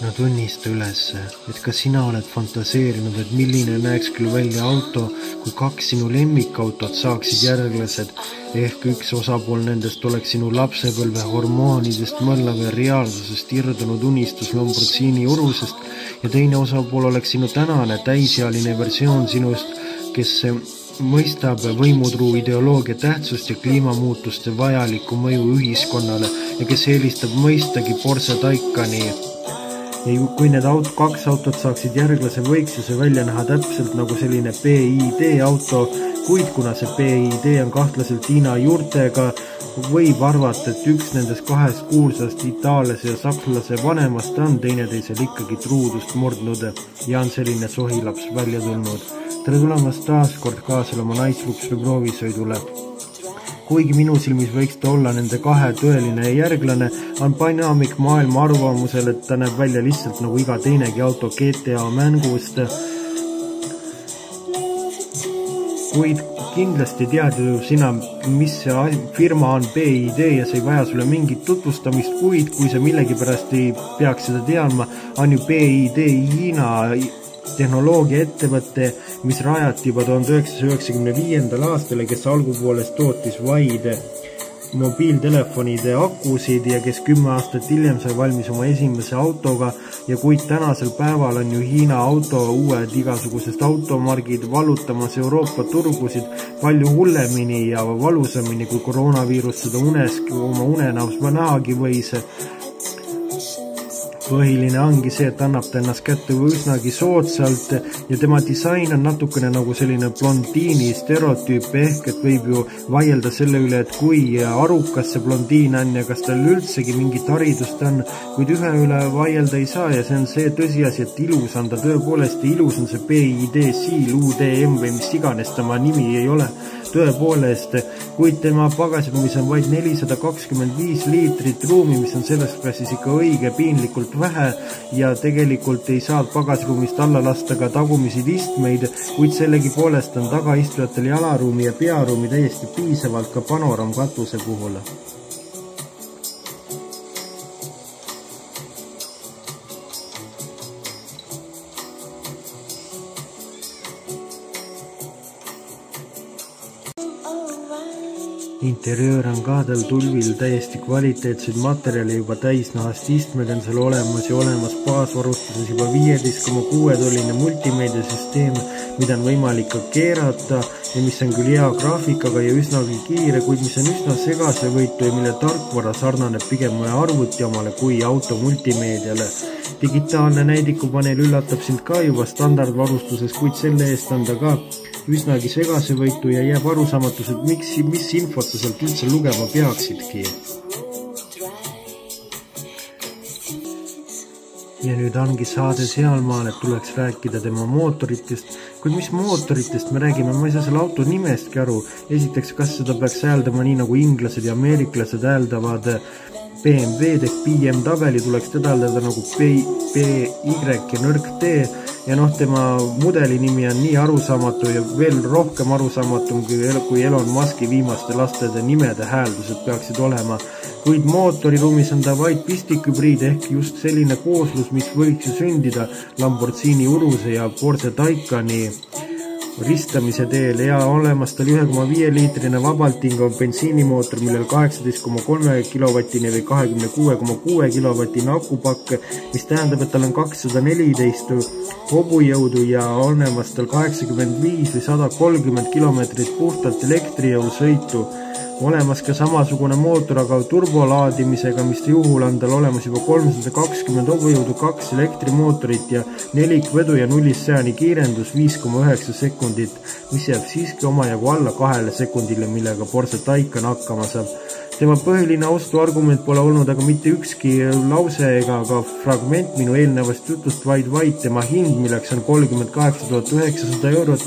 No tunnista üles, et ka sina oled fantaseerinud, et milline näeks küll välja auto, kui 2 sinu lemmikautot saaksid järglased, ehk üks osapool nendest oleks sinu lapsepõlve hormoonidest mõllav ja reaalsusest irdunud unistus Lamborghini urusest ja teine osapool oleks sinu tänane täisealine versioon sinust, kes mõistab võimutruu ideoloogia tähtsust ja kliimamuutuste vajalikku mõju ühiskonnale ja kes eelistab mõistagi Porsche Taycani. Ja kui need 2 autot saaksid järglase, võiks see välja näha täpselt nagu selline PID auto, kuid kuna see PID on kahtlaselt Hiina juurtega, võib arvata, et üks nendest 2 kuulsast itaallase ja sakslase vanemast on teineteisel ikkagi truudust murdnud ja on selline sohilaps välja tulnud. Tere tulemast taas kord kaasel oma naisluksve proovisõidule. Kuigi minu silmis võiks ta olla nende 2 tõeline järglane, on Dynamic maailma arvamusel, et ta näeb välja lihtsalt nagu iga teinegi auto GTA mängust. Kuid kindlasti tead ju sina, mis see firma on PID ja see ei vaja sulle mingit tutvustamist, kuid kui sa millegipärast ei peaks seda teadma, on ju PID Hiina tehnoloogia ettevõtte, mis rajati juba 1995. aastale, kes algupoolest tootis vaid mobiiltelefonide akusid ja kes 10 aastat hiljem sai valmis oma esimese autoga ja kuid tänasel päeval on ju Hiina auto uued igasugusest automargid vallutamas Euroopa turgusid palju hullemini ja valusamini, kui koroonaviirus seda oma unenäos nähagi võis. Põhiline ongi see, et annab ta ennast kätte üsnagi soodsalt ja tema disain on natukene nagu selline blondiini stereotüüp ehk, et võib ju vaielda selle üle, et kui arukas see blondiin on ja kas tal üldsegi mingit haridust on, kuid ühe üle vaielda ei saa ja see on see tõsiasi, et ilus on ta tõepoolest ja ilus on see PID Siil UDM või mis iganes tema nimi ei ole tõepoolest, kuid tema pagasruumis on vaid 425 liitrit ruumi, mis on selles klassis ikka õige piinlikult vähe ja tegelikult ei saa pagasruumist alla lasta ka tagumisid istmeid, kuid sellegi poolest on tagaistujatel jalaruumi ja pearuumi täiesti piisavalt ka panoramkatuse puhul. Interiöör on kaadel tulvil täiesti kvaliteetseid materjali juba täisnahast istmed on seal olemas ja olemas baasvarustuses juba 15,6 tolline multimeediasüsteem, mida on võimalik ka keerata ja mis on küll hea graafikaga ja üsnagi kiire, kuid mis on üsna segasevõitu ja mille tarkvara sarnaneb pigem mõne arvuti omale kui auto multimeediale. Digitaalne näidikupaneel üllatab sind ka juba standardvarustuses, kuid selle eest on ta ka üsnagi segasevõitu ja jääb arusaamatus, et mis infot sa sealt üldse lugema peaksidki. Ja nüüd ongi saade sealmaal, et tuleks rääkida tema mootoritest, kuid mis mootoritest me räägime, ma ei saa selle auto nimestki aru. Esiteks, kas seda peaks hääldama nii nagu inglased ja ameeriklased hääldavad BMW-d ehk BMW tuleks teda hääldada nagu PY ja nõrk T ja tema mudeli nimi on nii arusaamatu ja veel rohkem arusaamatum kui Elon Muski viimaste lastede nimede hääldused peaksid olema. Kuid mootoriruumis on ta vaid pistikhübriid ehk just selline kooslus, mis võiks ju sündida Lamborghini uruse ja Porsche Taycani ristamise teel ja olemas tal 1,5 liitrine vabalt hingav bensiinimootor, millel 18,3 kilovatine või 26,6 kilovatine akupakk, mis tähendab, et tal on 214 hobujõudu ja olemas tal 85 või 130 kilomeetrit puhtalt elektrijõu sõitu. Olemas ka samasugune mootor, aga turbolaadimisega, mis juhul on tal olemas juba 320 hobujõudu, 2 elektrimootorit ja 4 vedu ja 0-100 kiirendus 5,9 sekundit, mis jääb siiski omajagu alla 2 sekundile, millega Porsche Taycan hakkama saab. Tema põhiline ostuargument pole olnud aga mitte ükski lause ega ka fragment minu eelnevast jutust, vaid tema hind, milleks on 38 900 eurot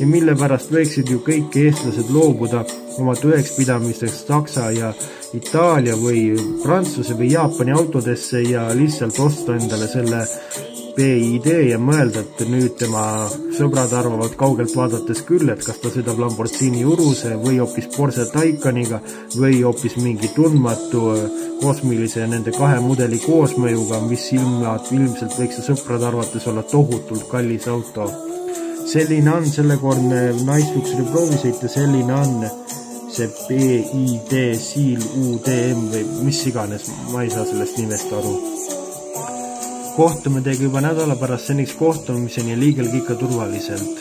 ja mille pärast võiksid ju kõik eestlased loobuda oma tõekspidamisteks Saksa ja Itaalia või Prantsuse või Jaapani autodesse ja lihtsalt osta endale selle BID ja mõelda, et nüüd tema sõbrad arvavad kaugelt vaadates küll, et kas ta sõidab Lamborghini Uruse või hoopis Porsche Taycaniga või hoopis mingi tundmatu kosmilise nende kahe mudeli koosmõjuga, mis ilmselt võiks sõprade arvates olla tohutult kallis auto. Selline on sellekordne Nicefuxeri proovisõit ja selline on see BID Seal UDM või mis iganes, ma ei saa sellest nimest aru. Kohtume teiega juba nädala pärast, seniks kohtumiseni liigelge ikka turvaliselt.